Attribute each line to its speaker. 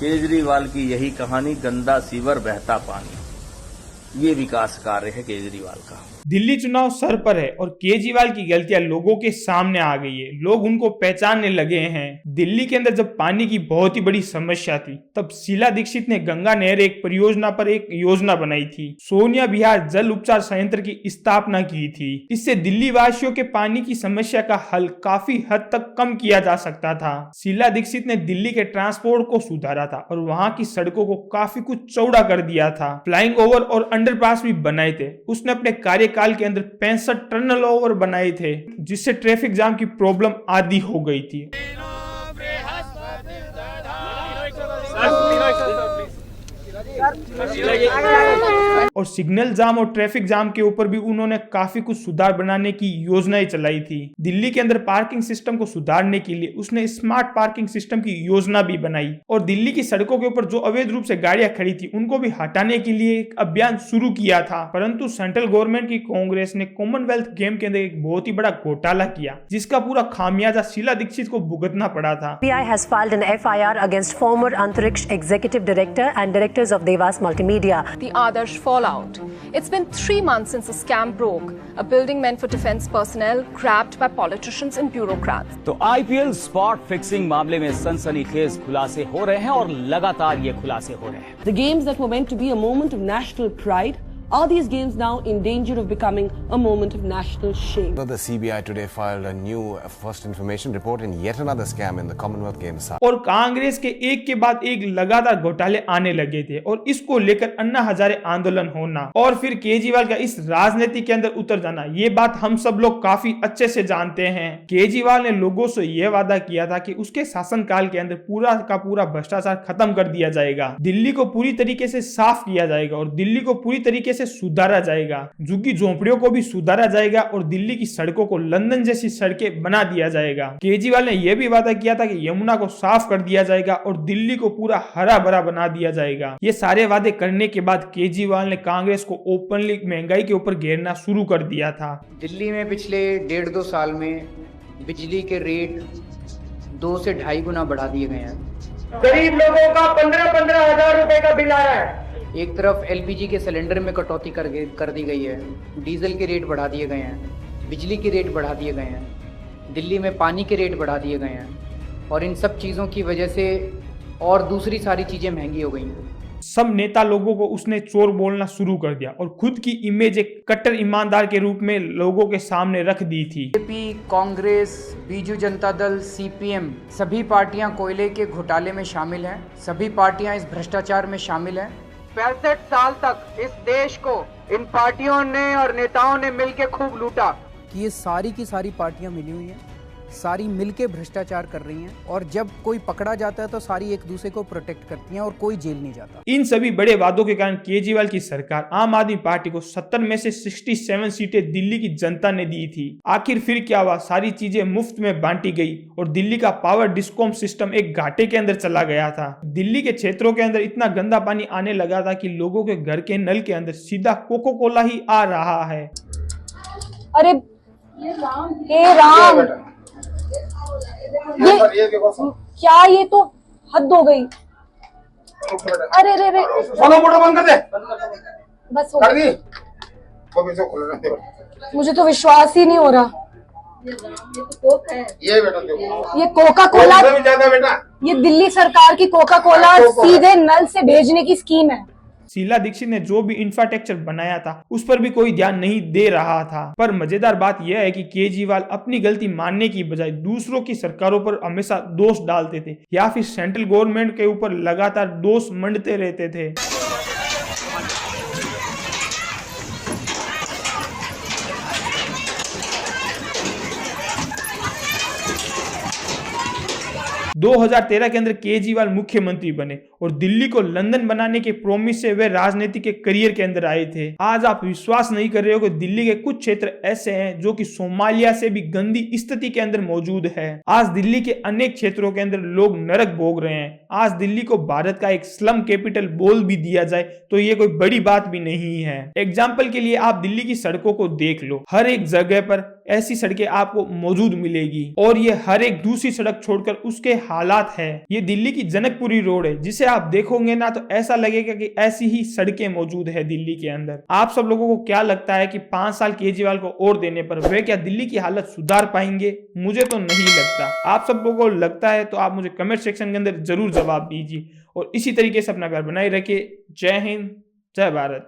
Speaker 1: केजरीवाल की यही कहानी, गंदा सीवर बहता पानी, ये विकास कार्य है केजरीवाल का।
Speaker 2: दिल्ली चुनाव सर पर है और केजरीवाल की गलतियां लोगों के सामने आ गई है। लोग उनको पहचानने लगे हैं। दिल्ली के अंदर जब पानी की बहुत ही बड़ी समस्या थी, तब शीला दीक्षित ने गंगा नहर एक परियोजना पर एक योजना बनाई थी। सोनिया बिहार जल उपचार संयंत्र की स्थापना की थी। इससे दिल्ली वासियों के पानी की समस्या का हल काफी हद तक कम किया जा सकता था। शीला दीक्षित ने दिल्ली के ट्रांसपोर्ट को सुधारा था और वहां की सड़कों को काफी कुछ चौड़ा कर दिया था। फ्लाइंग ओवर और अंडरपास भी बनाए थे। उसने अपने कार्यकाल के अंदर 65 टनल ओवर बनाए थे, जिससे ट्रैफिक जाम की प्रॉब्लम आदि हो गई थी। और सिग्नल जाम और ट्रैफिक जाम के ऊपर भी उन्होंने काफी कुछ सुधार बनाने की योजनाएं चलाई थी। दिल्ली के अंदर पार्किंग सिस्टम को सुधारने के लिए उसने स्मार्ट पार्किंग सिस्टम की योजना भी बनाई और दिल्ली की सड़कों के ऊपर जो अवैध रूप से गाड़ियां खड़ी थी उनको भी हटाने के लिए एक अभियान शुरू किया था। परंतु सेंट्रल गवर्नमेंट की कांग्रेस ने कॉमनवेल्थ गेम के अंदर एक बहुत ही बड़ा घोटाला किया, जिसका पूरा खामियाजा शीला दीक्षित को भुगतना पड़ा था।
Speaker 3: CBI has filed an FIR against former Antariksh executive director and directors of Devas Multimedia.
Speaker 4: The Adarsh fallout. It's been 3 months since the scam broke. A building meant for defense personnel grabbed by politicians and bureaucrats.
Speaker 5: तो IPL spot fixing मामले में सनसनीखेज खुलासे हो रहे हैं और लगातार ये खुलासे हो रहे हैं।
Speaker 6: The games that were meant to be a moment of national pride, are these games now in danger of becoming a moment of national shame?
Speaker 7: So the CBI today filed a new first information report in yet another scam in the Commonwealth Games.
Speaker 2: और कांग्रेस के एक के बाद एक लगातार घोटाले आने लगे थे और इसको लेकर अन्ना हजारे आंदोलन होना और फिर केजरीवाल का इस राजनीति के अंदर उतर जाना, ये बात हम सब लोग काफी अच्छे से जानते हैं। केजरीवाल ने लोगों से यह वादा किया था कि उसके शासनकाल के अंदर पूरा का पूरा भ्रष्टाचार खत्म कर दिया जाएगा, दिल्ली को पूरी तरीके से साफ किया जाएगा और दिल्ली को पूरी तरीके से सुधारा जाएगा, झुग्गी झोंपड़ियों को भी सुधारा जाएगा और दिल्ली की सड़कों को लंदन जैसी सड़कें बना दिया जाएगा। केजरीवाल ने यह भी वादा किया था कि यमुना को साफ कर दिया जाएगा और दिल्ली को पूरा हरा भरा बना दिया जाएगा। ये सारे वादे करने के बाद केजरीवाल ने कांग्रेस को ओपनली महंगाई के ऊपर घेरना शुरू कर दिया था।
Speaker 8: दिल्ली में पिछले 1.5-2 साल में बिजली के रेट 2 से 2.5 गुना बढ़ा दिए गए हैं।
Speaker 9: गरीब लोगों का 15-15 हजार रुपए का बिल आ रहा है।
Speaker 8: एक तरफ LPG के सिलेंडर में कटौती कर दी गई है, डीजल के रेट बढ़ा दिए गए हैं, बिजली के रेट बढ़ा दिए गए हैं, दिल्ली में पानी के रेट बढ़ा दिए गए हैं और इन सब चीज़ों की वजह से और दूसरी सारी चीज़ें महंगी हो गई हैं।
Speaker 2: सब नेता लोगों को उसने चोर बोलना शुरू कर दिया और खुद की इमेज एक कट्टर ईमानदार के रूप में लोगों के सामने रख दी थी।
Speaker 8: बीजेपी, कांग्रेस, बीजू जनता दल, CPM सभी पार्टियां कोयले के घोटाले में शामिल हैं, सभी पार्टियां इस भ्रष्टाचार में शामिल हैं।
Speaker 9: 65 साल तक इस देश को इन पार्टियों ने और नेताओं ने मिलकर खूब लूटा।
Speaker 8: कि ये सारी की सारी पार्टियां मिली हुई हैं, सारी मिलके भ्रष्टाचार कर रही हैं और जब कोई पकड़ा जाता है तो सारी एक दूसरे को प्रोटेक्ट करती हैं और कोई जेल नहीं जाता।
Speaker 2: इन सभी बड़े वादों के कारण केजरीवाल की सरकार आम आदमी पार्टी को 70 में से 67 सीटें दिल्ली की जनता ने दी थी। आखिर फिर क्या हुआ? सारी चीजें मुफ्त में बांटी गई और दिल्ली का पावर डिस्कॉम सिस्टम एक घाटे के अंदर चला गया था। दिल्ली के क्षेत्रों के अंदर इतना गंदा पानी आने लगा था कि लोगों के घर के नल के अंदर सीधा कोको कोला ही आ रहा है।
Speaker 10: अरे हे राम, ये क्या, ये तो हद हो गई। अरे रे रे,
Speaker 9: बंद कर दे।
Speaker 10: बस हो गई। मुझे तो विश्वास ही नहीं हो रहा। ये कोका कोला, ये दिल्ली सरकार की कोका कोला सीधे नल से भेजने की स्कीम है।
Speaker 2: शीला दीक्षित ने जो भी इंफ्रास्ट्रक्चर बनाया था उस पर भी कोई ध्यान नहीं दे रहा था। पर मजेदार बात यह है कि केजरीवाल अपनी गलती मानने की बजाय दूसरों की सरकारों पर हमेशा दोष डालते थे या फिर सेंट्रल गवर्नमेंट के ऊपर लगातार दोष मंडते रहते थे। 2013 के अंदर केजरीवाल मुख्यमंत्री बने और दिल्ली को लंदन बनाने के प्रॉमिस से वे राजनीतिक के करियर के अंदर आए थे। आज आप विश्वास नहीं कर रहे हो कि दिल्ली के कुछ क्षेत्र ऐसे हैं जो कि सोमालिया से भी गंदी स्थिति के अंदर मौजूद है। आज दिल्ली के अनेक क्षेत्रों के अंदर लोग नरक भोग रहे हैं। आज दिल्ली को भारत का एक स्लम कैपिटल बोल भी दिया जाए तो ये कोई बड़ी बात भी नहीं है। एग्जाम्पल के लिए आप दिल्ली की सड़कों को देख लो, हर एक जगह पर ऐसी सड़कें आपको मौजूद मिलेगी और ये हर एक दूसरी सड़क छोड़कर उसके हालात है। ये दिल्ली की जनकपुरी रोड है जिसे आप देखोगे ना तो ऐसा लगेगा कि ऐसी ही सड़कें मौजूद है दिल्ली के अंदर। आप सब लोगों को क्या लगता है कि 5 साल केजरीवाल को और देने पर वे क्या दिल्ली की हालत सुधार पाएंगे? मुझे तो नहीं लगता। आप सब लोगों को लगता है तो आप मुझे कमेंट सेक्शन के अंदर जरूर जवाब दीजिए और इसी तरीके से अपना प्यार बनाए रखिए। जय हिंद, जय भारत।